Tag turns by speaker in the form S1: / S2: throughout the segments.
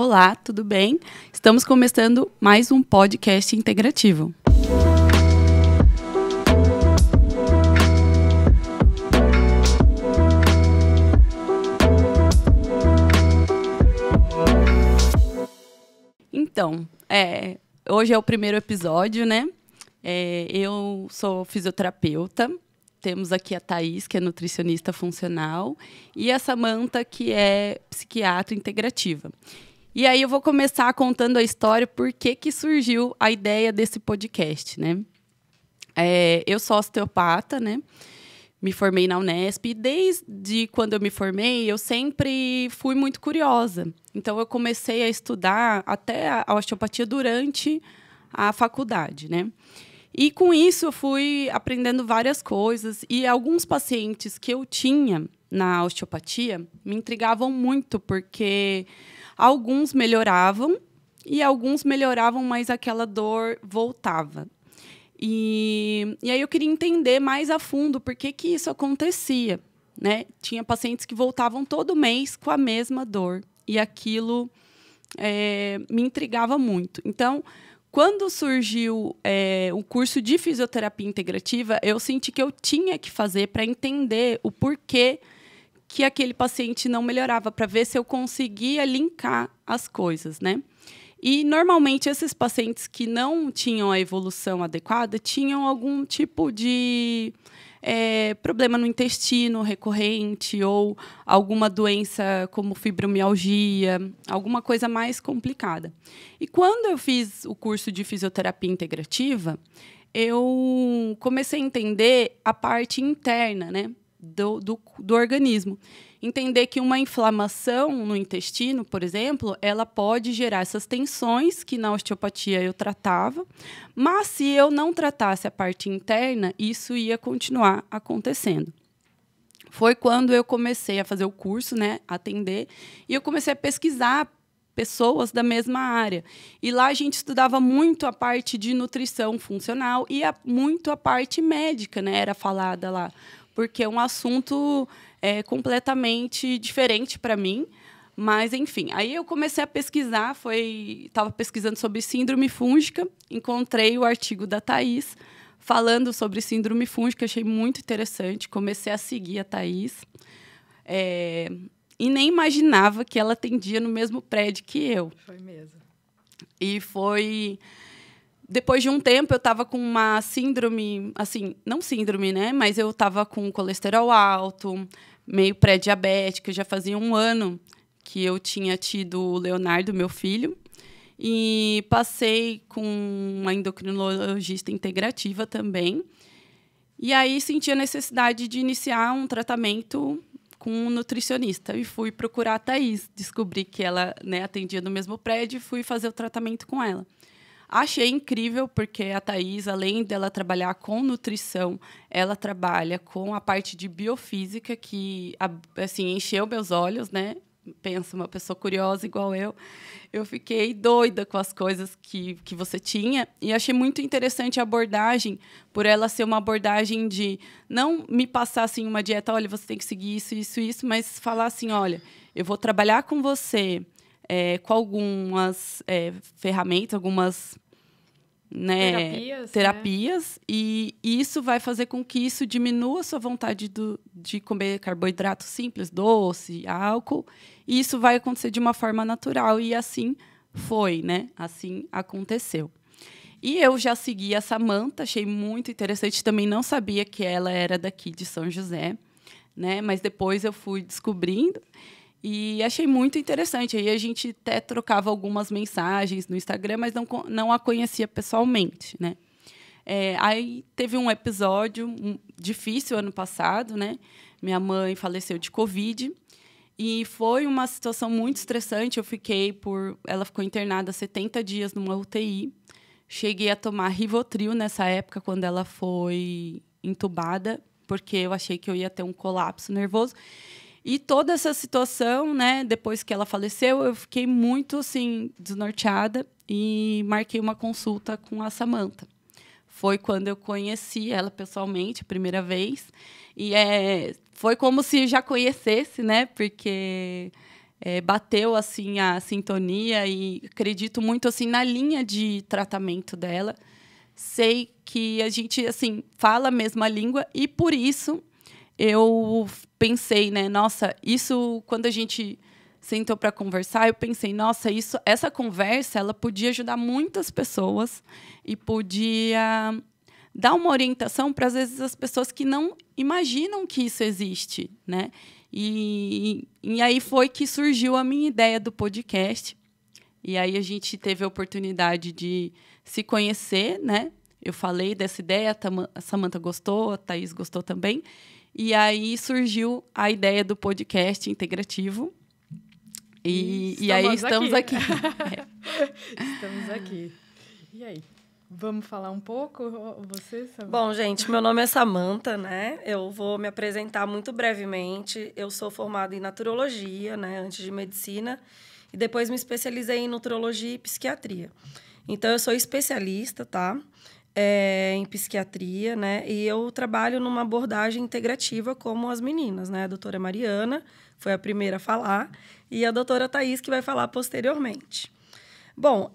S1: Olá, tudo bem? Estamos começando mais um podcast integrativo. Então, hoje é o primeiro episódio, né? Eu sou fisioterapeuta. Temos aqui a Thaís, que é nutricionista funcional, e a Samantha, que é psiquiatra integrativa. E aí eu vou começar contando a história por que surgiu a ideia desse podcast, né? Eu sou osteopata, né? Me formei na Unesp e desde quando eu me formei, eu sempre fui muito curiosa. Então, eu comecei a estudar até a osteopatia durante a faculdade, né? E, com isso, eu fui aprendendo várias coisas. E alguns pacientes que eu tinha na osteopatia me intrigavam muito, porque alguns melhoravam e alguns melhoravam, mas aquela dor voltava. E aí eu queria entender mais a fundo por que isso acontecia, né? Tinha pacientes que voltavam todo mês com a mesma dor. E aquilo me intrigava muito. Então, quando surgiu o curso de fisioterapia integrativa, eu senti que eu tinha que fazer para entender o porquê que aquele paciente não melhorava, para ver se eu conseguia linkar as coisas, né? E, normalmente, esses pacientes que não tinham a evolução adequada tinham algum tipo de problema no intestino recorrente ou alguma doença como fibromialgia, alguma coisa mais complicada. E, quando eu fiz o curso de fisioterapia integrativa, eu comecei a entender a parte interna, né, do organismo. Entender que uma inflamação no intestino, por exemplo, ela pode gerar essas tensões que na osteopatia eu tratava, mas se eu não tratasse a parte interna, isso ia continuar acontecendo. Foi quando eu comecei a fazer o curso, né, atender, e eu comecei a pesquisar pessoas da mesma área. E lá a gente estudava muito a parte de nutrição funcional e muito a parte médica, né, era falada lá, porque é um assunto completamente diferente para mim. Mas, enfim, aí eu comecei a pesquisar, estava pesquisando sobre síndrome fúngica, encontrei o artigo da Thaís falando sobre síndrome fúngica, achei muito interessante, comecei a seguir a Thaís, e nem imaginava que ela atendia no mesmo prédio que eu.
S2: Foi mesmo.
S1: E foi... Depois de um tempo, eu estava com uma síndrome, assim, não síndrome, né? Mas eu estava com colesterol alto, meio pré-diabética. Já fazia 1 ano que eu tinha tido o Leonardo, meu filho. E passei com uma endocrinologista integrativa também. E aí senti a necessidade de iniciar um tratamento com um nutricionista. E fui procurar a Thaís. Descobri que ela, né, atendia no mesmo prédio e fui fazer o tratamento com ela. Achei incrível, porque a Thaís, além dela trabalhar com nutrição, ela trabalha com a parte de biofísica, que assim, encheu meus olhos, né? Pensa, uma pessoa curiosa igual eu. Eu fiquei doida com as coisas que você tinha e achei muito interessante a abordagem, por ela ser uma abordagem de não me passar assim, uma dieta, olha, você tem que seguir isso, isso, isso, mas falar assim, olha, eu vou trabalhar com você com algumas ferramentas, algumas terapias, e isso vai fazer com que isso diminua a sua vontade de comer carboidrato simples, doce, álcool, e isso vai acontecer de uma forma natural, e assim foi, né? Assim aconteceu. E eu já segui a Samantha, achei muito interessante, também não sabia que ela era daqui de São José, né? Mas depois eu fui descobrindo, e achei muito interessante. Aí a gente até trocava algumas mensagens no Instagram, mas não a conhecia pessoalmente, né? Aí teve um episódio difícil ano passado, né? Minha mãe faleceu de Covid e foi uma situação muito estressante. Ela ficou internada 70 dias numa UTI. Cheguei a tomar Rivotril nessa época, quando ela foi entubada, porque eu achei que eu ia ter um colapso nervoso. E toda essa situação, né, depois que ela faleceu, eu fiquei muito assim, desnorteada e marquei uma consulta com a Samantha. Foi quando eu conheci ela pessoalmente, a primeira vez. E foi como se já conhecesse, né? Porque bateu assim a sintonia e acredito muito assim na linha de tratamento dela. Sei que a gente assim fala a mesma língua e por isso eu pensei, né, nossa, isso quando a gente sentou para conversar, eu pensei, nossa, essa conversa ela podia ajudar muitas pessoas e podia dar uma orientação para às vezes as pessoas que não imaginam que isso existe, né? E aí foi que surgiu a minha ideia do podcast. E aí a gente teve a oportunidade de se conhecer, né? Eu falei dessa ideia, a Samantha gostou, a Thaís gostou também. E aí surgiu a ideia do podcast integrativo. E aí estamos aqui.
S2: Estamos aqui. E aí? Vamos falar um pouco, você, Samantha?
S3: Bom, gente, meu nome é Samantha, né? Eu vou me apresentar muito brevemente. Eu sou formada em naturologia, né? Antes de medicina. E depois me especializei em nutrologia e psiquiatria. Então, eu sou especialista, tá? Em psiquiatria, né? E eu trabalho numa abordagem integrativa como as meninas, né? A doutora Mariana foi a primeira a falar e a doutora Thaís que vai falar posteriormente. Bom,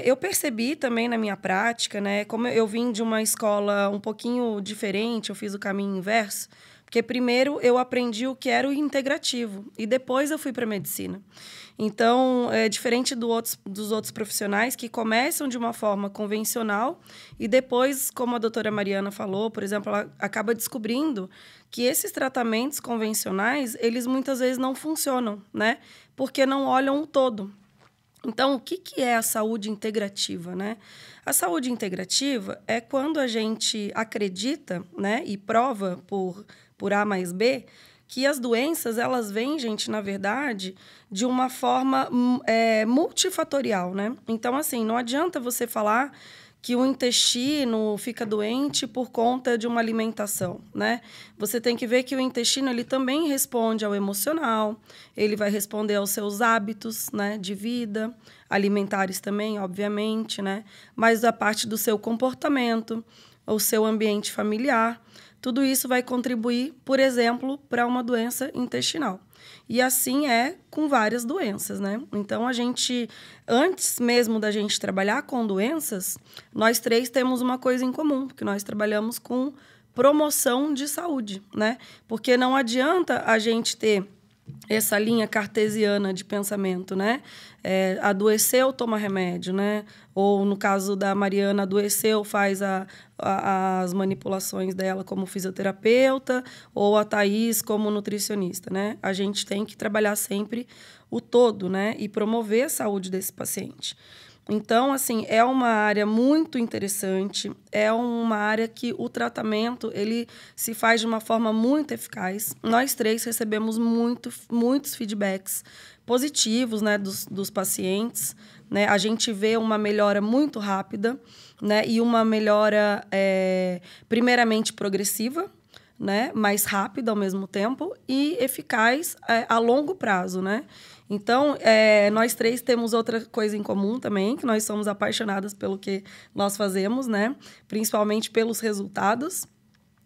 S3: eu percebi também na minha prática, né? Como eu vim de uma escola um pouquinho diferente, eu fiz o caminho inverso, porque primeiro eu aprendi o que era o integrativo e depois eu fui para a medicina. Então, é diferente dos outros profissionais que começam de uma forma convencional e depois, como a doutora Mariana falou, por exemplo, ela acaba descobrindo que esses tratamentos convencionais, eles muitas vezes não funcionam, né? Porque não olham o todo. Então, o que é a saúde integrativa, né? A saúde integrativa é quando a gente acredita, né, e prova por A mais B, que as doenças, elas vêm, gente, na verdade, de uma forma multifatorial, né? Então, assim, não adianta você falar que o intestino fica doente por conta de uma alimentação, né? Você tem que ver que o intestino ele também responde ao emocional, ele vai responder aos seus hábitos, né, de vida, alimentares também, obviamente, né? Mas a parte do seu comportamento, o seu ambiente familiar, tudo isso vai contribuir, por exemplo, para uma doença intestinal. E assim é com várias doenças, né? Então, antes mesmo da gente trabalhar com doenças, nós três temos uma coisa em comum, porque nós trabalhamos com promoção de saúde, né? Porque não adianta a gente ter essa linha cartesiana de pensamento, né? Adoeceu, toma remédio, né? Ou, no caso da Mariana, adoeceu, faz as manipulações dela como fisioterapeuta, ou a Thaís como nutricionista, né? A gente tem que trabalhar sempre o todo, né? E promover a saúde desse paciente. Então, assim, é uma área muito interessante, é uma área que o tratamento ele se faz de uma forma muito eficaz. Nós três recebemos muitos feedbacks positivos, né, dos pacientes, né? A gente vê uma melhora muito rápida, né, e uma melhora primeiramente progressiva, né, mais rápida ao mesmo tempo e eficaz a longo prazo, né? Então, nós três temos outra coisa em comum também, que nós somos apaixonadas pelo que nós fazemos, né? Principalmente pelos resultados.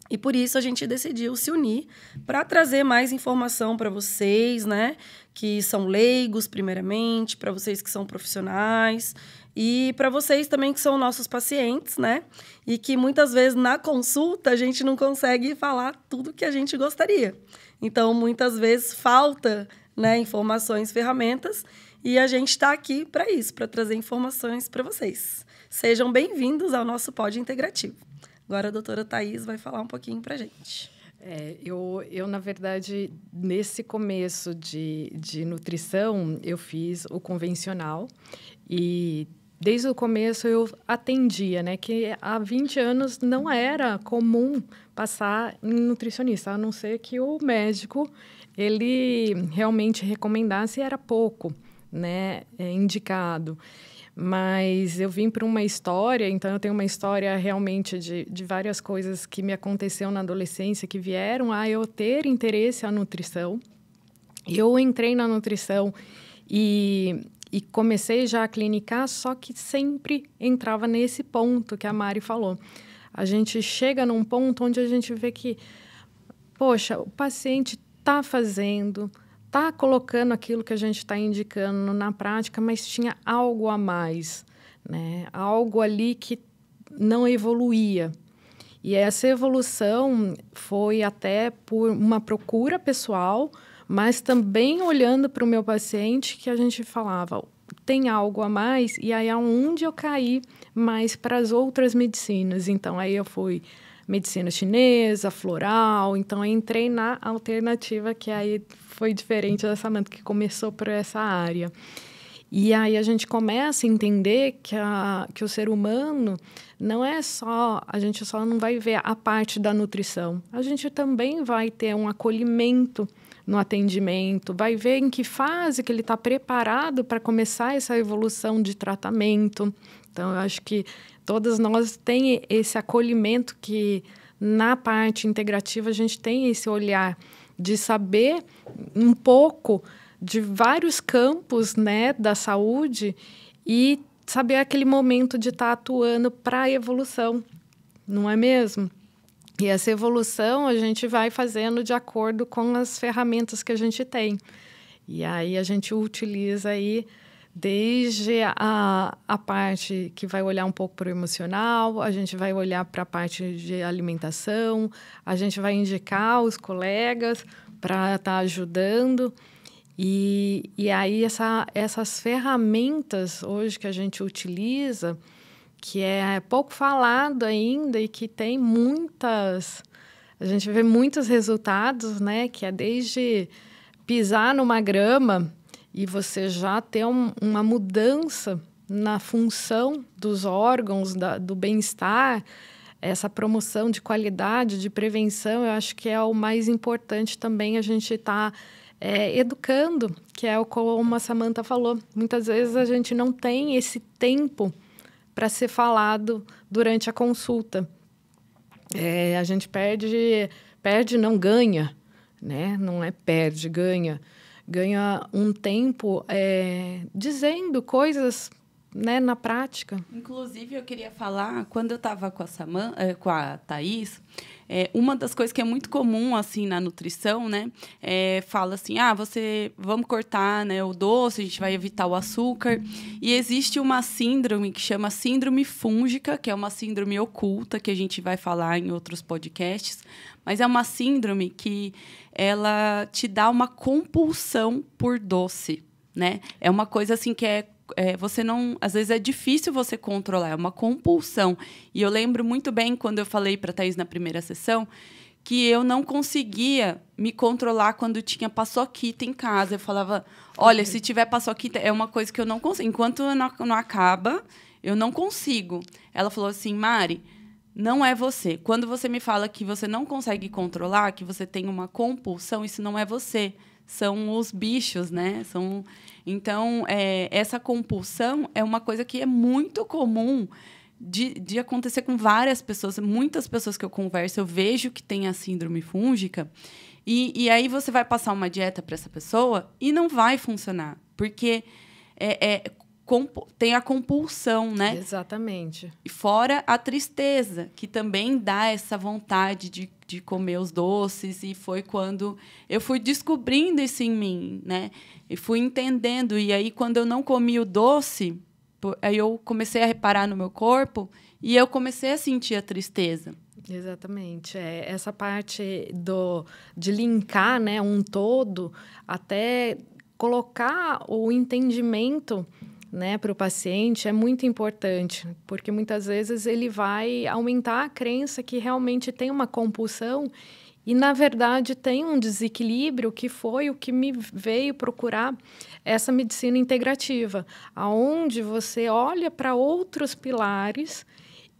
S3: E por isso a gente decidiu se unir para trazer mais informação para vocês, né? Que são leigos, primeiramente, para vocês que são profissionais e para vocês também que são nossos pacientes, né? E que muitas vezes na consulta a gente não consegue falar tudo que a gente gostaria. Então, muitas vezes falta, né, informações, ferramentas, e a gente está aqui para isso, para trazer informações para vocês. Sejam bem-vindos ao nosso Pod Integrativo. Agora a doutora Thaís vai falar um pouquinho para a gente.
S2: Eu, na verdade, nesse começo de nutrição, eu fiz o convencional e desde o começo eu atendia, né, que há 20 anos não era comum passar em nutricionista, a não ser que o médico ele realmente recomendasse, era pouco, né, indicado. Mas eu vim para uma história, então eu tenho uma história realmente de várias coisas que me aconteceram na adolescência, que vieram a eu ter interesse à nutrição. Eu entrei na nutrição e comecei já a clinicar, só que sempre entrava nesse ponto que a Mari falou. A gente chega num ponto onde a gente vê que, poxa, o paciente está fazendo, está colocando aquilo que a gente está indicando na prática, mas tinha algo a mais, né? Algo ali que não evoluía. E essa evolução foi até por uma procura pessoal, mas também olhando para o meu paciente, que a gente falava, tem algo a mais, e aí aonde eu caí mais para as outras medicinas. Então, aí eu fui medicina chinesa, floral, então eu entrei na alternativa, que aí foi diferente da Samantha, que começou por essa área. E aí a gente começa a entender que o ser humano não é só... A gente só não vai ver a parte da nutrição. A gente também vai ter um acolhimento no atendimento, vai ver em que fase que ele está preparado para começar essa evolução de tratamento. Então, eu acho que todas nós temos esse acolhimento que, na parte integrativa, a gente tem esse olhar de saber um pouco de vários campos, né, da saúde e saber aquele momento de estar atuando para a evolução, não é mesmo? E essa evolução a gente vai fazendo de acordo com as ferramentas que a gente tem. E aí a gente utiliza aí desde a parte que vai olhar um pouco para o emocional, a gente vai olhar para a parte de alimentação, a gente vai indicar os colegas para estar ajudando. E aí essas ferramentas hoje que a gente utiliza, que é pouco falado ainda e que tem muitas... A gente vê muitos resultados, né? Que é desde pisar numa grama e você já ter uma mudança na função dos órgãos, do bem-estar, essa promoção de qualidade, de prevenção, eu acho que é o mais importante também a gente estar educando, que é como a Samantha falou. Muitas vezes a gente não tem esse tempo para ser falado durante a consulta. A gente perde, não ganha, né? Não é perde, ganha. Ganha um tempo dizendo coisas, né, na prática.
S1: Inclusive, eu queria falar, quando eu estava com a Thaís, uma das coisas que é muito comum assim na nutrição, né, fala assim, vamos cortar, né, o doce, a gente vai evitar o açúcar. E existe uma síndrome que chama síndrome fúngica, que é uma síndrome oculta, que a gente vai falar em outros podcasts, mas é uma síndrome que ela te dá uma compulsão por doce, né? É uma coisa assim que você não... Às vezes é difícil você controlar, é uma compulsão. E eu lembro muito bem, quando eu falei para a Thaís na primeira sessão, que eu não conseguia me controlar quando tinha paçoquita em casa. Eu falava, olha, se tiver paçoquita, é uma coisa que eu não consigo. Enquanto não acaba, eu não consigo. Ela falou assim, Mari, não é você. Quando você me fala que você não consegue controlar, que você tem uma compulsão, isso não é você. São os bichos, né? Então, essa compulsão é uma coisa que é muito comum de acontecer com várias pessoas. Muitas pessoas que eu converso, eu vejo que tem a síndrome fúngica. E aí você vai passar uma dieta para essa pessoa e não vai funcionar. Porque tem a compulsão, né?
S2: Exatamente.
S1: E fora a tristeza, que também dá essa vontade de comer os doces. E foi quando eu fui descobrindo isso em mim, né? E fui entendendo. E aí, quando eu não comi o doce, aí eu comecei a reparar no meu corpo e eu comecei a sentir a tristeza.
S2: Exatamente. Essa parte de linkar, né, um todo, até colocar o entendimento, né, para o paciente é muito importante, porque muitas vezes ele vai aumentar a crença que realmente tem uma compulsão e, na verdade, tem um desequilíbrio que foi o que me veio procurar essa medicina integrativa, aonde você olha para outros pilares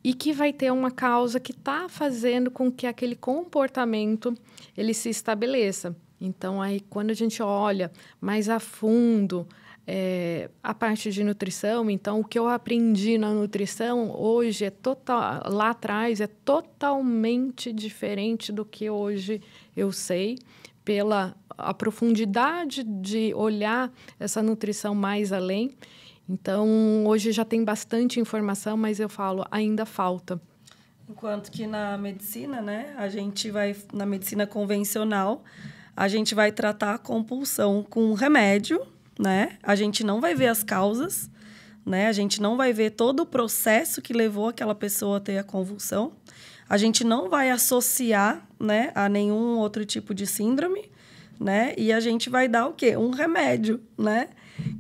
S2: e que vai ter uma causa que está fazendo com que aquele comportamento ele se estabeleça. Então, aí, quando a gente olha mais a fundo a parte de nutrição, então, o que eu aprendi na nutrição hoje lá atrás é totalmente diferente do que hoje eu sei, pela a profundidade de olhar essa nutrição mais além. Então, hoje já tem bastante informação, mas eu falo, ainda falta.
S3: Enquanto que na medicina, né, a gente vai na medicina convencional, a gente vai tratar a compulsão com remédio, né? A gente não vai ver as causas, né? A gente não vai ver todo o processo que levou aquela pessoa a ter a convulsão. A gente não vai associar, né, a nenhum outro tipo de síndrome, né? E a gente vai dar o quê? Um remédio, né?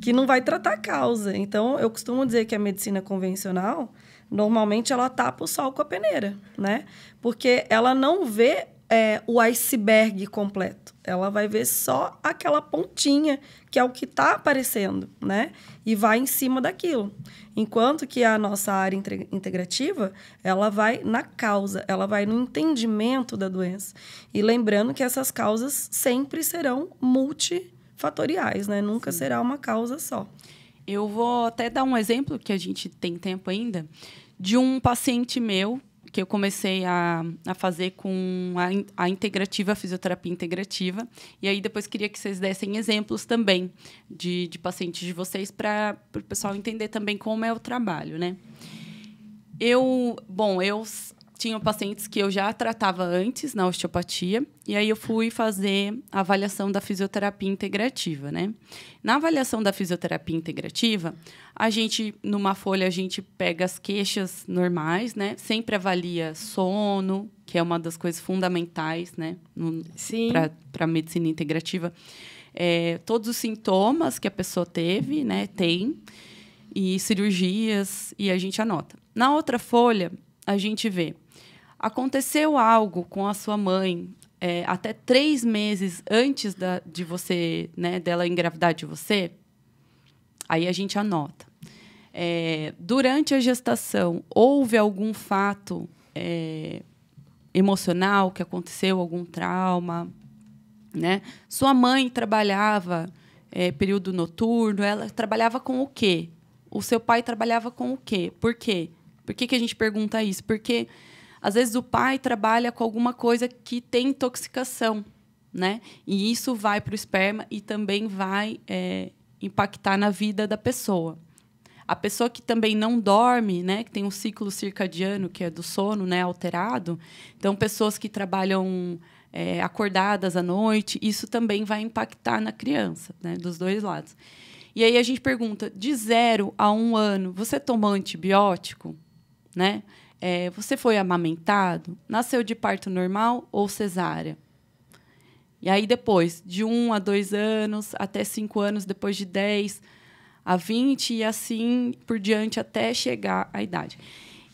S3: Que não vai tratar a causa. Então, eu costumo dizer que a medicina convencional, normalmente, ela tapa o sol com a peneira, né? Porque ela não vê o iceberg completo. Ela vai ver só aquela pontinha, que é o que está aparecendo, né? E vai em cima daquilo. Enquanto que a nossa área integrativa, ela vai na causa, ela vai no entendimento da doença. E lembrando que essas causas sempre serão multifatoriais, né? Nunca será uma causa só.
S1: Eu vou até dar um exemplo, que a gente tem tempo ainda, de um paciente meu, que eu comecei a fazer com a integrativa, a fisioterapia integrativa. E aí, depois, queria que vocês dessem exemplos também de pacientes de vocês, para o pessoal entender também como é o trabalho, né? Eu tinha pacientes que eu já tratava antes na osteopatia, e aí eu fui fazer a avaliação da fisioterapia integrativa, né? Na avaliação da fisioterapia integrativa, numa folha, a gente pega as queixas normais, né? Sempre avalia sono, que é uma das coisas fundamentais, né? Para a medicina integrativa. Todos os sintomas que a pessoa teve, né? Tem, e cirurgias, e a gente anota. Na outra folha, a gente vê: aconteceu algo com a sua mãe até 3 meses antes de você, né, dela engravidar de você? Aí a gente anota. Durante a gestação, houve algum fato emocional que aconteceu, algum trauma, né? Sua mãe trabalhava período noturno, ela trabalhava com o quê? O seu pai trabalhava com o quê? Por quê? Por que a gente pergunta isso? Porque às vezes o pai trabalha com alguma coisa que tem intoxicação, né? E isso vai para o esperma e também vai impactar na vida da pessoa. A pessoa que também não dorme, né? Que tem um ciclo circadiano, que é do sono, né, alterado. Então, pessoas que trabalham acordadas à noite, isso também vai impactar na criança, né? Dos dois lados. E aí a gente pergunta: de 0 a 1 ano, você tomou antibiótico? Né? Você foi amamentado? Nasceu de parto normal ou cesárea? E aí, depois, de 1 a 2 anos, até 5 anos, depois de 10 a 20, e assim por diante, até chegar à idade.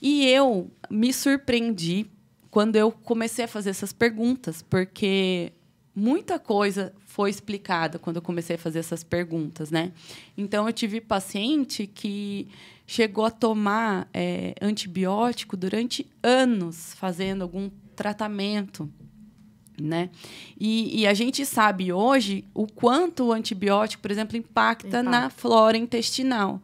S1: E eu me surpreendi quando eu comecei a fazer essas perguntas, porque muita coisa foi explicada quando eu comecei a fazer essas perguntas, né? Então, eu tive paciente que chegou a tomar antibiótico durante anos, fazendo algum tratamento, né? E a gente sabe hoje o quanto o antibiótico, por exemplo, impacta na flora intestinal,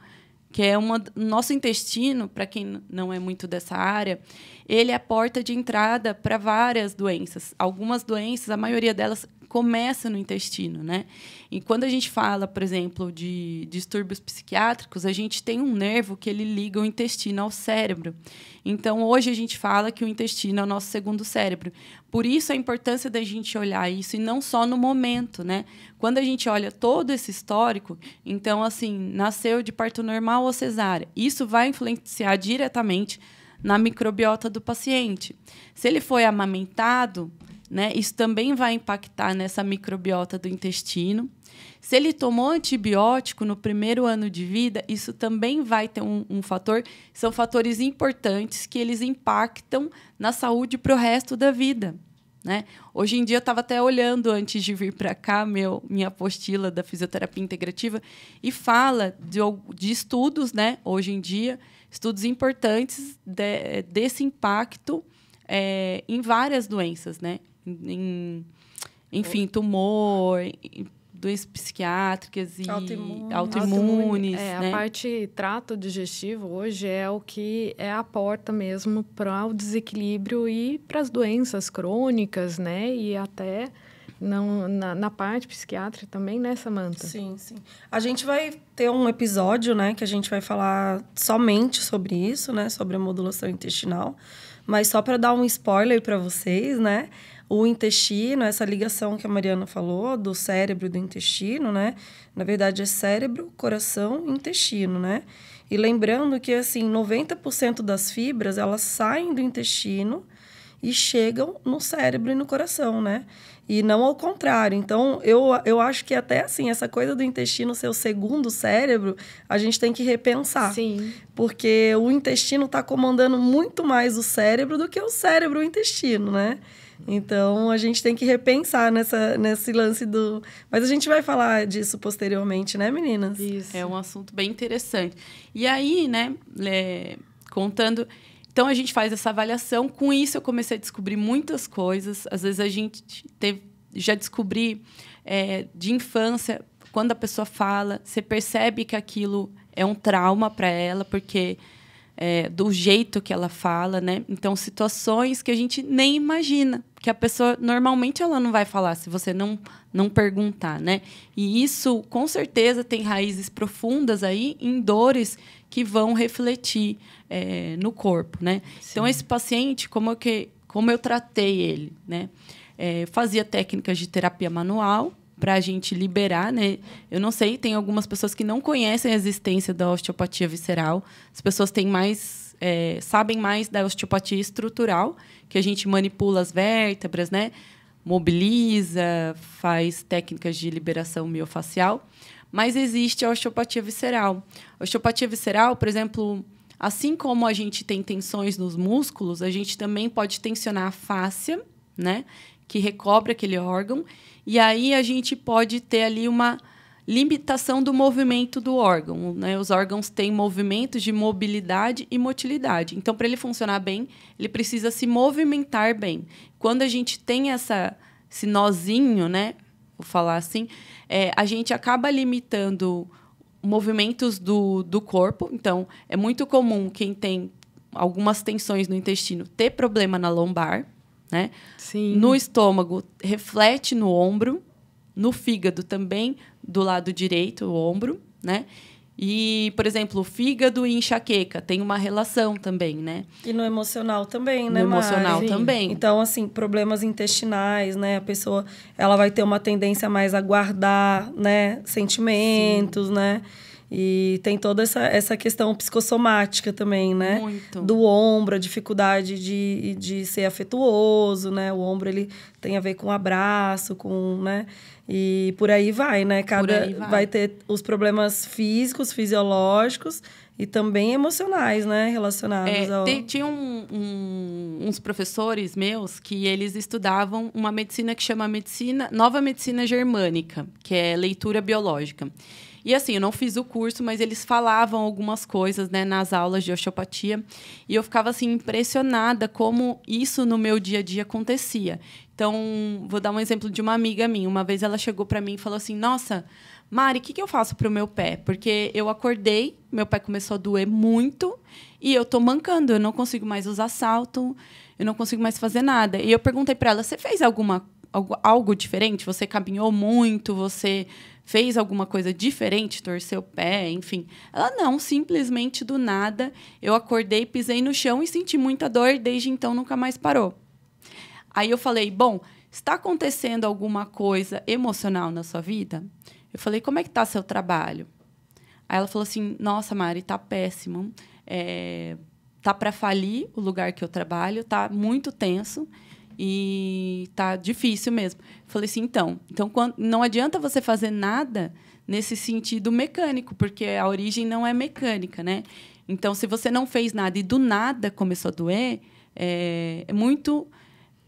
S1: que é nosso intestino, para quem não é muito dessa área, ele é a porta de entrada para várias doenças. Algumas doenças, a maioria delas, começa no intestino, né? E quando a gente fala, por exemplo, de distúrbios psiquiátricos, a gente tem um nervo que ele liga o intestino ao cérebro. Então, hoje a gente fala que o intestino é o nosso segundo cérebro. Por isso, a importância da gente olhar isso, e não só no momento, né? Quando a gente olha todo esse histórico, então, assim, nasceu de parto normal ou cesárea, isso vai influenciar diretamente na microbiota do paciente. Se ele foi amamentado, né, isso também vai impactar nessa microbiota do intestino. Se ele tomou antibiótico no primeiro ano de vida, isso também vai ter um fator. São fatores importantes que eles impactam na saúde para o resto da vida, né? Hoje em dia, eu estava até olhando, antes de vir para cá, minha apostila da fisioterapia integrativa, e fala de estudos, né, hoje em dia, estudos importantes desse impacto em várias doenças, né? Enfim, tumor, doenças psiquiátricas e autoimunes.
S2: Né? A parte trato digestivo hoje é o que é a porta mesmo para o desequilíbrio e para as doenças crônicas, né? E até na parte psiquiátrica também, né, Samantha?
S3: Sim, sim. A gente vai ter um episódio, né, que a gente vai falar somente sobre isso, né, sobre a modulação intestinal. Mas só para dar um spoiler para vocês, né, o intestino, essa ligação que a Mariana falou, do cérebro e do intestino, né? Na verdade, é cérebro, coração e intestino, né? E lembrando que, assim, 90% das fibras, elas saem do intestino e chegam no cérebro e no coração, né? E não ao contrário. Então, eu acho que até, assim, essa coisa do intestino ser o segundo cérebro, a gente tem que repensar.
S2: Sim.
S3: Porque o intestino está comandando muito mais o cérebro do que o cérebro o intestino, né? Então, a gente tem que repensar nesse lance do... Mas a gente vai falar disso posteriormente, né, meninas?
S2: Isso.
S1: É um assunto bem interessante. E aí, né, contando... Então, a gente faz essa avaliação. Com isso, eu comecei a descobrir muitas coisas. Às vezes, a gente já descobri de infância, quando a pessoa fala, você percebe que aquilo é um trauma para ela, porque do jeito que ela fala, né? Então, situações que a gente nem imagina, que a pessoa, normalmente, ela não vai falar se você não perguntar, né? E isso, com certeza, tem raízes profundas aí em dores que vão refletir no corpo, né? Sim. Então, esse paciente, como eu tratei ele, né? Fazia técnicas de terapia manual para a gente liberar, né? Eu não sei, tem algumas pessoas que não conhecem a existência da osteopatia visceral. As pessoas têm sabem mais da osteopatia estrutural, que a gente manipula as vértebras, né? Mobiliza, faz técnicas de liberação miofacial. Mas existe a osteopatia visceral. A osteopatia visceral, por exemplo, assim como a gente tem tensões nos músculos, a gente também pode tensionar a fáscia, né? Que recobre aquele órgão. E aí a gente pode ter ali uma limitação do movimento do órgão, né? Os órgãos têm movimentos de mobilidade e motilidade. Então, para ele funcionar bem, ele precisa se movimentar bem. Quando a gente tem esse nozinho, né? Vou falar assim, a gente acaba limitando movimentos do corpo. Então, é muito comum quem tem algumas tensões no intestino ter problema na lombar, né?
S2: Sim.
S1: No estômago, reflete no ombro. No fígado também, do lado direito, o ombro, né? E, por exemplo, o fígado e enxaqueca tem uma relação também, né?
S3: E no emocional também, né,
S1: No
S3: Mari?
S1: emocional
S2: Sim.
S1: também.
S3: Então, assim, problemas intestinais, né? A pessoa, ela vai ter uma tendência mais a guardar, né? Sentimentos, né? E tem toda essa questão psicossomática também, né?
S1: Muito.
S3: Do ombro, a dificuldade de ser afetuoso, né? O ombro, ele tem a ver com abraço, com, né? E por aí vai, né? Vai ter os problemas físicos, fisiológicos e também emocionais, né? Relacionados ao...
S1: Tinha uns professores meus que eles estudavam uma medicina que chama nova medicina germânica, que é leitura biológica. E assim, eu não fiz o curso, mas eles falavam algumas coisas, né, nas aulas de osteopatia. E eu ficava assim, impressionada como isso no meu dia a dia acontecia. Então, vou dar um exemplo de uma amiga minha. Uma vez ela chegou para mim e falou assim, nossa, Mari, o que eu faço para o meu pé? Porque eu acordei, meu pé começou a doer muito e eu tô mancando, eu não consigo mais usar salto, eu não consigo mais fazer nada. E eu perguntei para ela, você fez algo diferente? Você caminhou muito? Você fez alguma coisa diferente? Torceu o pé? Enfim. Ela, não, simplesmente do nada. Eu acordei, pisei no chão e senti muita dor e desde então nunca mais parou. Aí eu falei, bom, está acontecendo alguma coisa emocional na sua vida? Eu falei, como é que está seu trabalho? Aí ela falou assim, nossa, Mari, está péssimo. Tá para falir o lugar que eu trabalho, tá muito tenso. E tá difícil mesmo. Falei assim, então não adianta você fazer nada nesse sentido mecânico, porque a origem não é mecânica, né? Então, se você não fez nada e do nada começou a doer,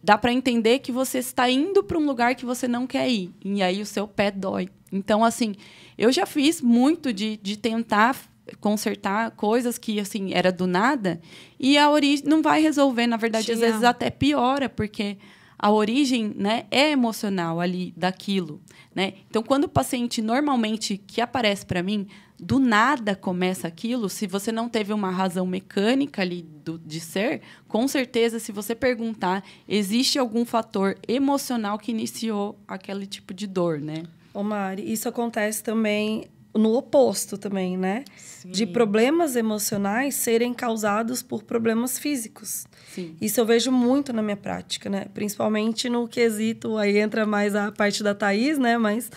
S1: dá para entender que você está indo para um lugar que você não quer ir. E aí o seu pé dói. Então, assim, eu já fiz muito de tentar consertar coisas que, assim, era do nada, e a origem não vai resolver, na verdade, às vezes até piora, porque a origem, né, é emocional ali daquilo, né? Então, quando o paciente, normalmente, que aparece para mim, do nada começa aquilo, se você não teve uma razão mecânica ali de ser, com certeza, se você perguntar, existe algum fator emocional que iniciou aquele tipo de dor, né?
S3: Ô, Mari, isso acontece também no oposto também, né?
S2: Sim.
S3: De problemas emocionais serem causados por problemas físicos.
S1: Sim.
S3: Isso eu vejo muito na minha prática, né? Principalmente no quesito, aí entra mais a parte da Thaís, né? Mas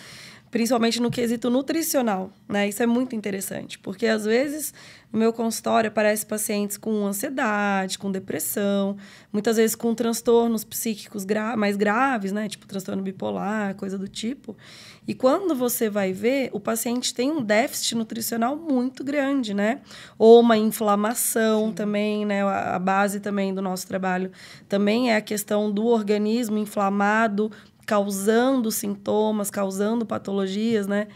S3: principalmente no quesito nutricional, né? Isso é muito interessante, porque às vezes no meu consultório aparecem pacientes com ansiedade, com depressão, muitas vezes com transtornos psíquicos mais graves, né? Tipo transtorno bipolar, coisa do tipo. E quando você vai ver, o paciente tem um déficit nutricional muito grande, né? Ou uma inflamação. Sim. Também, né? A base também do nosso trabalho também é a questão do organismo inflamado, causando sintomas, causando patologias, né?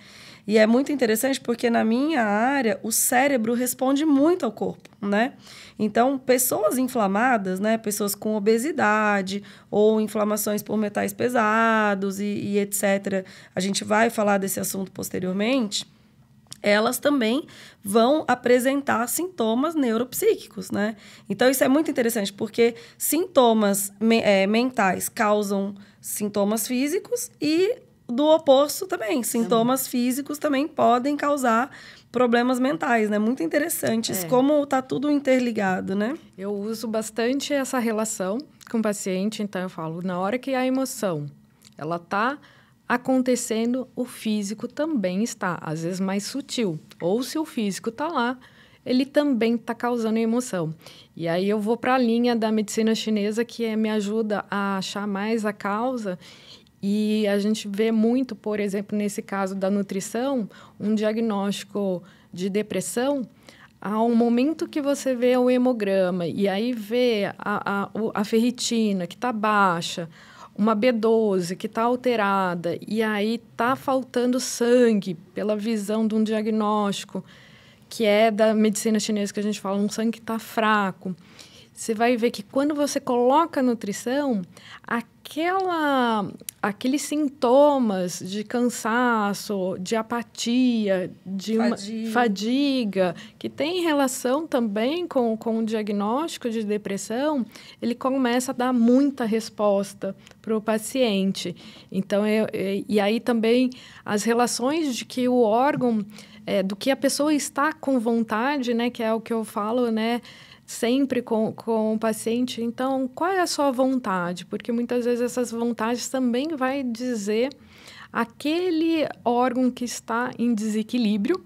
S3: E é muito interessante porque na minha área o cérebro responde muito ao corpo, né? Então, pessoas inflamadas, né? Pessoas com obesidade ou inflamações por metais pesados e etc. A gente vai falar desse assunto posteriormente. Elas também vão apresentar sintomas neuropsíquicos, né? Então, isso é muito interessante, porque sintomas mentais causam sintomas físicos e, do oposto também, sintomas físicos também podem causar problemas mentais, né? Muito interessantes, como está tudo interligado, né?
S2: Eu uso bastante essa relação com o paciente, então eu falo, na hora que a emoção, ela está acontecendo, o físico também está, às vezes mais sutil. Ou se o físico está lá, ele também está causando emoção. E aí eu vou para a linha da medicina chinesa, que me ajuda a achar mais a causa. E a gente vê muito, por exemplo, nesse caso da nutrição, um diagnóstico de depressão, há um momento que você vê o hemograma e aí vê a ferritina que está baixa, uma B12 que está alterada, e aí está faltando sangue pela visão de um diagnóstico, que é da medicina chinesa que a gente fala, um sangue que está fraco. Você vai ver que quando você coloca a nutrição, aqueles sintomas de cansaço, de apatia, de fadiga, que tem relação também com o diagnóstico de depressão, ele começa a dar muita resposta para o paciente. Então, e aí também as relações de que o órgão, do que a pessoa está com vontade, né, que é o que eu falo, né, sempre com o paciente. Então, qual é a sua vontade? Porque muitas vezes essas vontades também vai dizer aquele órgão que está em desequilíbrio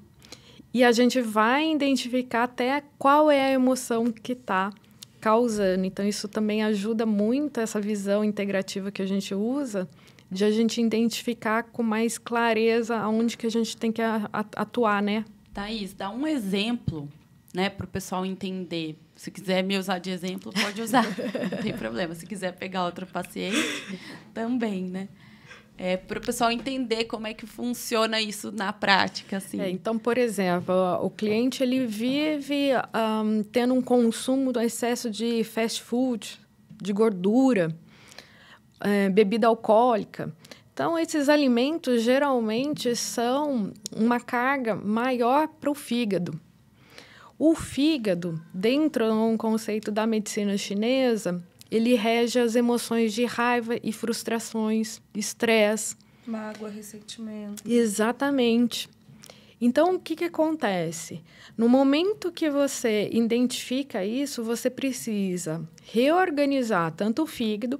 S2: e a gente vai identificar até qual é a emoção que está causando. Então, isso também ajuda muito essa visão integrativa que a gente usa, de a gente identificar com mais clareza aonde que a gente tem que atuar, né?
S1: Thaís, dá um exemplo, né, para o pessoal entender. Se quiser me usar de exemplo, pode usar, não tem problema. Se quiser pegar outro paciente, também, né? Para o pessoal entender como é que funciona isso na prática, assim.
S2: Então, por exemplo, o cliente ele vive tendo um consumo do excesso de fast food, de gordura, bebida alcoólica. Então, esses alimentos geralmente são uma carga maior para o fígado. O fígado, dentro de um conceito da medicina chinesa, ele rege as emoções de raiva e frustrações, estresse.
S3: Mágoa, ressentimento.
S2: Exatamente. Então, o que acontece? No momento que você identifica isso, você precisa reorganizar tanto o fígado.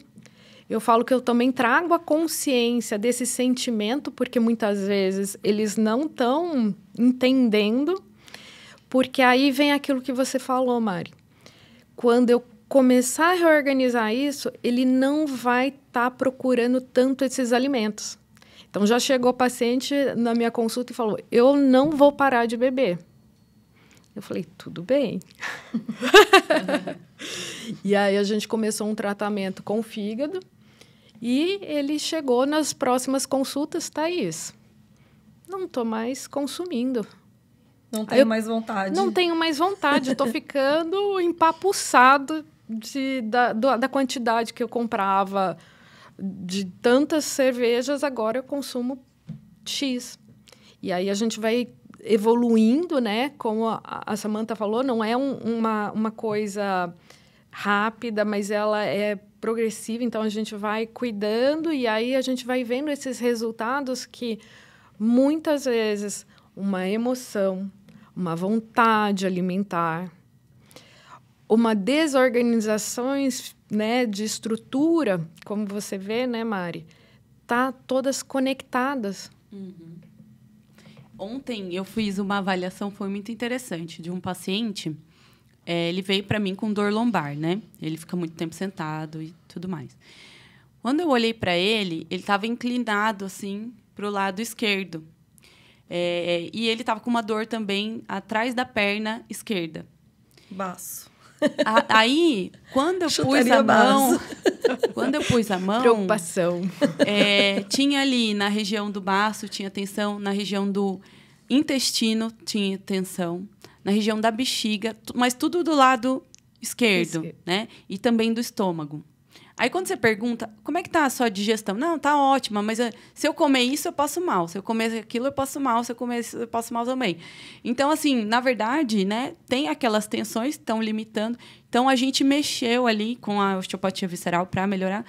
S2: Eu falo que eu também trago a consciência desse sentimento, porque muitas vezes eles não estão entendendo. Porque aí vem aquilo que você falou, Mari. Quando eu começar a reorganizar isso, ele não vai estar procurando tanto esses alimentos. Então, já chegou o paciente na minha consulta e falou, eu não vou parar de beber. Eu falei, tudo bem. E aí, a gente começou um tratamento com o fígado e ele chegou nas próximas consultas, Thaís, não estou mais consumindo.
S3: Não tenho mais vontade.
S2: Não tenho mais vontade. Estou ficando empapuçado da quantidade que eu comprava de tantas cervejas. Agora eu consumo X. E aí a gente vai evoluindo, né? Como a Samantha falou, não é uma coisa rápida, mas ela é progressiva. Então, a gente vai cuidando e aí a gente vai vendo esses resultados que, muitas vezes, uma emoção, uma vontade alimentar, uma desorganização, né, de estrutura, como você vê, né, Mari? Tá todas conectadas.
S1: Ontem eu fiz uma avaliação, foi muito interessante, de um paciente. Ele veio para mim com dor lombar, né? Ele fica muito tempo sentado e tudo mais. Quando eu olhei para ele estava inclinado assim para o lado esquerdo. E ele estava com uma dor também atrás da perna esquerda.
S3: Baço.
S1: Aí, quando eu pus a mão,
S2: Preocupação.
S1: tinha ali na região do baço, tinha tensão, na região do intestino tinha tensão, na região da bexiga, mas tudo do lado esquerdo, né? E também do estômago. Aí, quando você pergunta, como é que tá a sua digestão? Não, tá ótima, mas se eu comer isso, eu passo mal. Se eu comer aquilo, eu passo mal. Se eu comer isso, eu passo mal também. Então, assim, na verdade, né, tem aquelas tensões que estão limitando. Então, a gente mexeu ali com a osteopatia visceral para melhorar.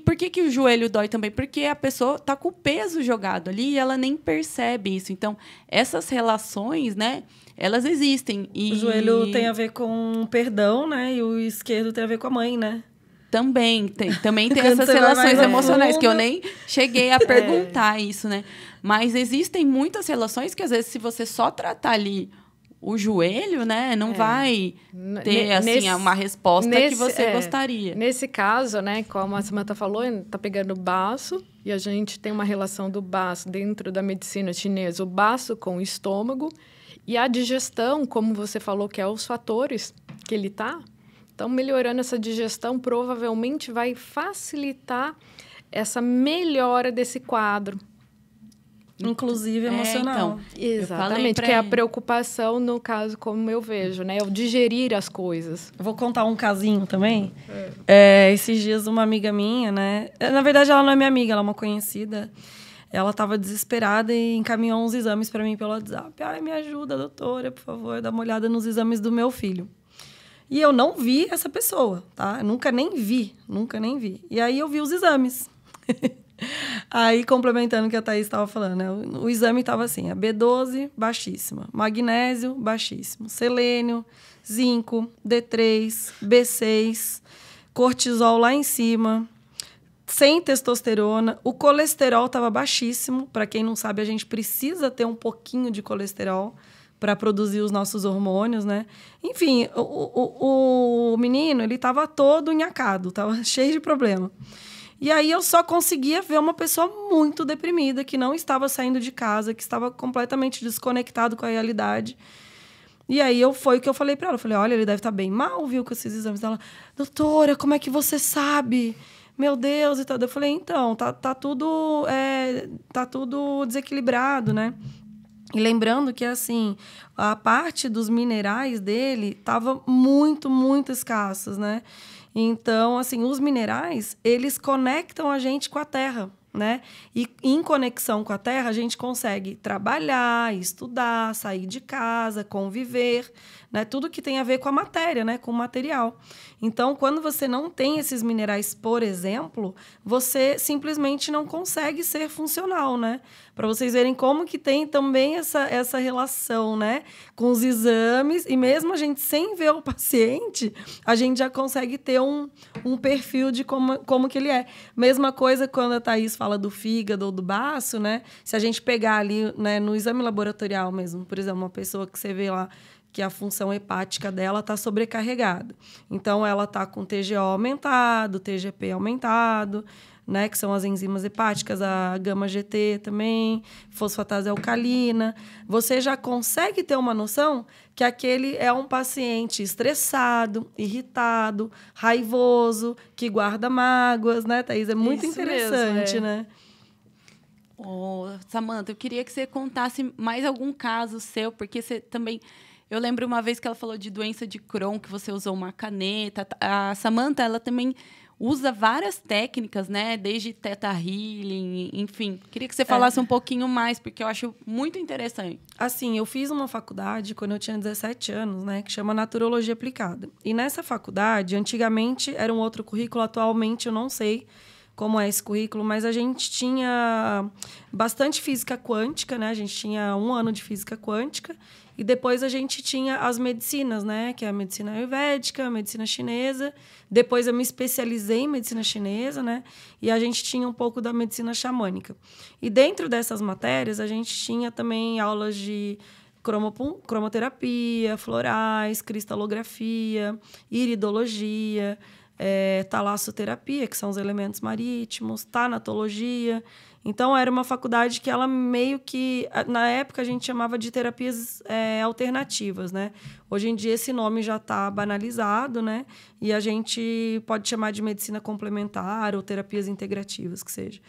S1: Por que o joelho dói também? Porque a pessoa está com o peso jogado ali e ela nem percebe isso. Então, essas relações, né, elas existem.
S3: O joelho tem a ver com perdão, né? E o esquerdo tem a ver com a mãe, né?
S1: Também tem essas relações emocionais, que eu nem cheguei a perguntar isso, né? Mas existem muitas relações que, às vezes, se você só tratar ali o joelho, né, não vai ter, assim, uma resposta que você gostaria.
S2: Nesse caso, né, como a Samantha falou, tá pegando o baço, e a gente tem uma relação do baço dentro da medicina chinesa, o baço com o estômago, e a digestão, como você falou, que é os fatores que ele tá. Então, melhorando essa digestão, provavelmente vai facilitar essa melhora desse quadro.
S3: Inclusive emocional.
S2: Exatamente, que é a preocupação, no caso, como eu vejo, né? É o digerir as coisas.
S3: Eu vou contar um casinho também. Esses dias, uma amiga minha, né? Na verdade, ela não é minha amiga, ela é uma conhecida. Ela estava desesperada e encaminhou uns exames para mim pelo WhatsApp. Ai, me ajuda, doutora, por favor, dá uma olhada nos exames do meu filho. E eu não vi essa pessoa, tá? Nunca nem vi. E aí eu vi os exames. Aí, complementando o que a Thaís estava falando, né? O exame estava assim, a B12, baixíssima. Magnésio, baixíssimo. Selênio, zinco, D3, B6, cortisol lá em cima, sem testosterona. O colesterol estava baixíssimo. Para quem não sabe, a gente precisa ter um pouquinho de colesterol para produzir os nossos hormônios, né? Enfim, o menino, ele estava todo nhaquado, estava cheio de problema. E aí eu só conseguia ver uma pessoa muito deprimida, que não estava saindo de casa, que estava completamente desconectado com a realidade. E aí foi o que eu falei para ela. Eu falei, olha, ele deve estar bem mal, viu, com esses exames dela. Doutora, como é que você sabe? Meu Deus, e tal. Eu falei, então, tá tudo desequilibrado, né? E lembrando que, assim, a parte dos minerais dele estava muito, muito escassos, né? Então, assim, os minerais, eles conectam a gente com a terra, né? E em conexão com a terra, a gente consegue trabalhar, estudar, sair de casa, conviver, né? Tudo que tem a ver com a matéria, né? Com o material. Então, quando você não tem esses minerais, por exemplo, você simplesmente não consegue ser funcional, né? Para vocês verem como que tem também essa relação, né? Com os exames, e mesmo a gente sem ver o paciente, a gente já consegue ter um perfil de como que ele é. Mesma coisa quando a Thaís fala do fígado ou do baço, né? Se a gente pegar ali, né, no exame laboratorial mesmo, por exemplo, uma pessoa que você vê lá que a função hepática dela está sobrecarregada. Então, ela está com TGO aumentado, TGP aumentado, né, que são as enzimas hepáticas, a gama-GT também, fosfatase alcalina. Você já consegue ter uma noção que aquele é um paciente estressado, irritado, raivoso, que guarda mágoas, né, Thaís? É muito
S2: Isso
S3: interessante,
S2: mesmo,
S3: né?
S1: Samantha, eu queria que você contasse mais algum caso seu, porque você também... Eu lembro uma vez que ela falou de doença de Crohn, que você usou uma caneta. A Samantha, ela também usa várias técnicas, né? Desde Theta Healing, enfim. Queria que você falasse um pouquinho mais, porque eu acho muito interessante.
S3: Assim, eu fiz uma faculdade quando eu tinha 17 anos, né? Que chama Naturologia Aplicada. E nessa faculdade, antigamente, era um outro currículo, atualmente eu não sei, como é esse currículo, mas a gente tinha bastante física quântica, né? A gente tinha 1 ano de física quântica e depois a gente tinha as medicinas, né? Que é a medicina ayurvédica, a medicina chinesa. Depois eu me especializei em medicina chinesa, né? E a gente tinha um pouco da medicina xamânica. E dentro dessas matérias, a gente tinha também aulas de cromoterapia, florais, cristalografia, iridologia, talassoterapia, que são os elementos marítimos, tanatologia. Então, era uma faculdade que ela meio que... Na época, a gente chamava de terapias alternativas, né? Hoje em dia, esse nome já está banalizado, né? E a gente pode chamar de medicina complementar ou terapias integrativas, que seja.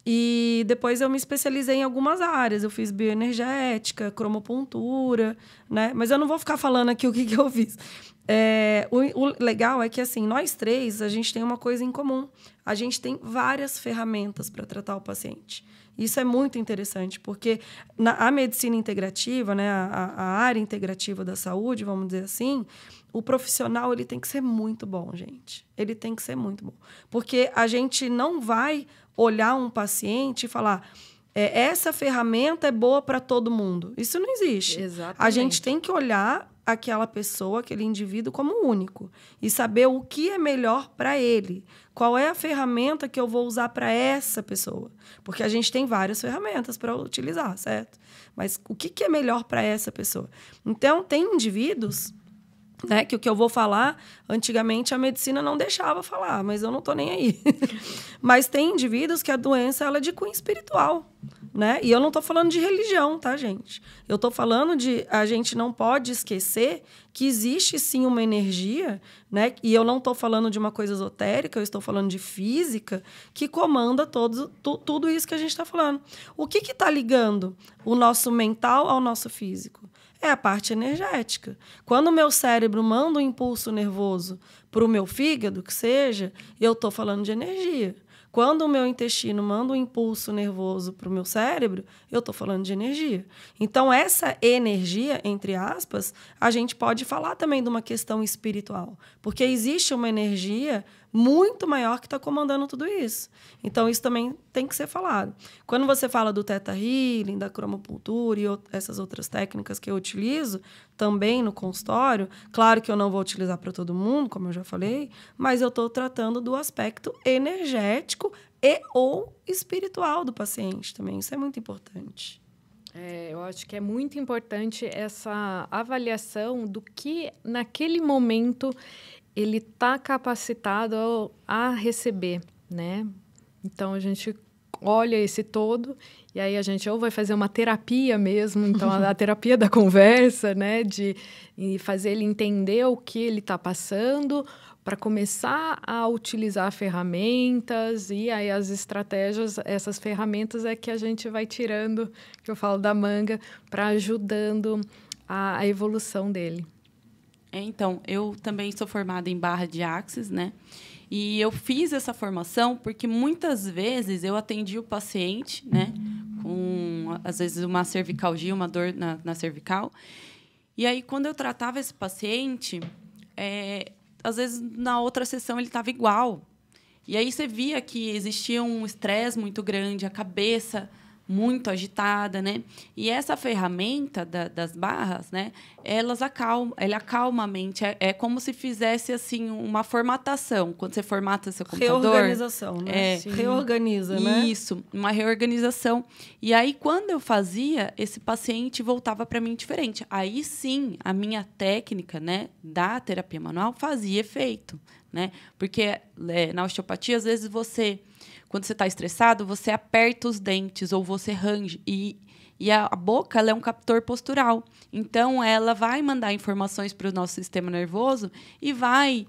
S3: E depois eu me especializei em algumas áreas. Eu fiz bioenergética, cromopuntura, né? Mas eu não vou ficar falando aqui o que eu fiz. O legal é que, assim, nós 3, a gente tem uma coisa em comum. A gente tem várias ferramentas para tratar o paciente. Isso é muito interessante, porque a medicina integrativa, né, a área integrativa da saúde, vamos dizer assim, o profissional ele tem que ser muito bom, gente. Ele tem que ser muito bom. Porque a gente não vai olhar um paciente e falar... essa ferramenta é boa para todo mundo. Isso não existe.
S2: Exatamente.
S3: A gente tem que olhar aquela pessoa, aquele indivíduo como único e saber o que é melhor para ele. Qual é a ferramenta que eu vou usar para essa pessoa? Porque a gente tem várias ferramentas para utilizar, certo? Mas o que é melhor para essa pessoa? Então, tem indivíduos... né, que o que eu vou falar, antigamente a medicina não deixava falar, mas eu não estou nem aí. Mas tem indivíduos que a doença ela é de cunho espiritual, né? E eu não estou falando de religião, tá, gente? Eu estou falando de... A gente não pode esquecer que existe, sim, uma energia, né? E eu não estou falando de uma coisa esotérica, eu estou falando de física, que comanda tudo isso que a gente está falando. O que está ligando o nosso mental ao nosso físico? É a parte energética. Quando o meu cérebro manda um impulso nervoso para o meu fígado, que seja, eu estou falando de energia. Quando o meu intestino manda um impulso nervoso para o meu cérebro, eu estou falando de energia. Então, essa energia, entre aspas, a gente pode falar também de uma questão espiritual. Porque existe uma energia muito maior que está comandando tudo isso. Então, isso também tem que ser falado. Quando você fala do Theta Healing, da cromopuntura e essas outras técnicas que eu utilizo também no consultório, claro que eu não vou utilizar para todo mundo, como eu já falei, mas eu estou tratando do aspecto energético e ou espiritual do paciente também. Isso é muito importante.
S2: Eu acho que é muito importante essa avaliação do que, naquele momento, ele está capacitado a receber, né? Então, a gente olha esse todo e aí a gente ou vai fazer uma terapia mesmo, então a terapia da conversa, né? E fazer ele entender o que ele está passando para começar a utilizar ferramentas e aí as estratégias, essas ferramentas é que a gente vai tirando, que eu falo da manga, para ajudando a evolução dele.
S1: Então, eu também sou formada em barra de axis, né? E eu fiz essa formação porque muitas vezes eu atendi o paciente, né? Com, às vezes, uma cervicalgia, uma dor na cervical. E aí, quando eu tratava esse paciente, às vezes, na outra sessão, ele estava igual. E aí você via que existia um estresse muito grande, a cabeça muito agitada, né? E essa ferramenta das barras, né? Ela acalma a mente. É como se fizesse assim uma formatação. Quando você formata seu computador,
S3: reorganização, né? Reorganiza, né?
S1: Isso, uma reorganização. E aí, quando eu fazia, esse paciente voltava para mim diferente. Aí sim, a minha técnica, né, da terapia manual fazia efeito, né? Porque na osteopatia, às vezes quando você está estressado, você aperta os dentes ou você range. E a boca ela é um captor postural. Então, ela vai mandar informações para o nosso sistema nervoso e vai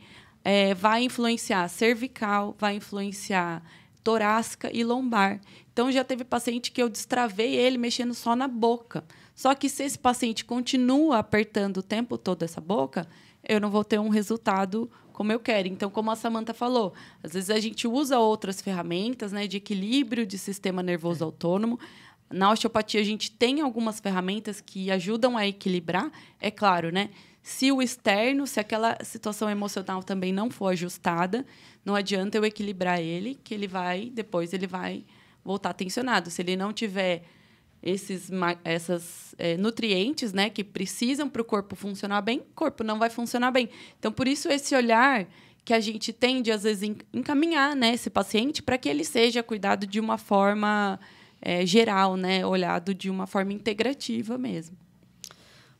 S1: influenciar cervical, vai influenciar torácica e lombar. Então, já teve paciente que eu destravei ele mexendo só na boca. Só que se esse paciente continua apertando o tempo todo essa boca, eu não vou ter um resultado como eu quero. Então, como a Samantha falou, às vezes a gente usa outras ferramentas, né, de equilíbrio de sistema nervoso autônomo. Na osteopatia, a gente tem algumas ferramentas que ajudam a equilibrar. É claro, né? Se o externo, se aquela situação emocional também não for ajustada, não adianta eu equilibrar ele, que depois ele vai voltar tensionado. Se ele não tiver esses nutrientes, né, que precisam para o corpo funcionar bem, o corpo não vai funcionar bem. Então, por isso, esse olhar que a gente tende, às vezes, encaminhar, né, esse paciente para que ele seja cuidado de uma forma geral, né, olhado de uma forma integrativa mesmo.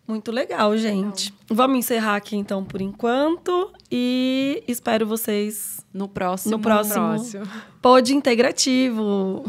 S3: Muito legal, gente. Vamos encerrar aqui, então, por enquanto. E espero vocês
S1: no próximo
S3: Pod Integrativo.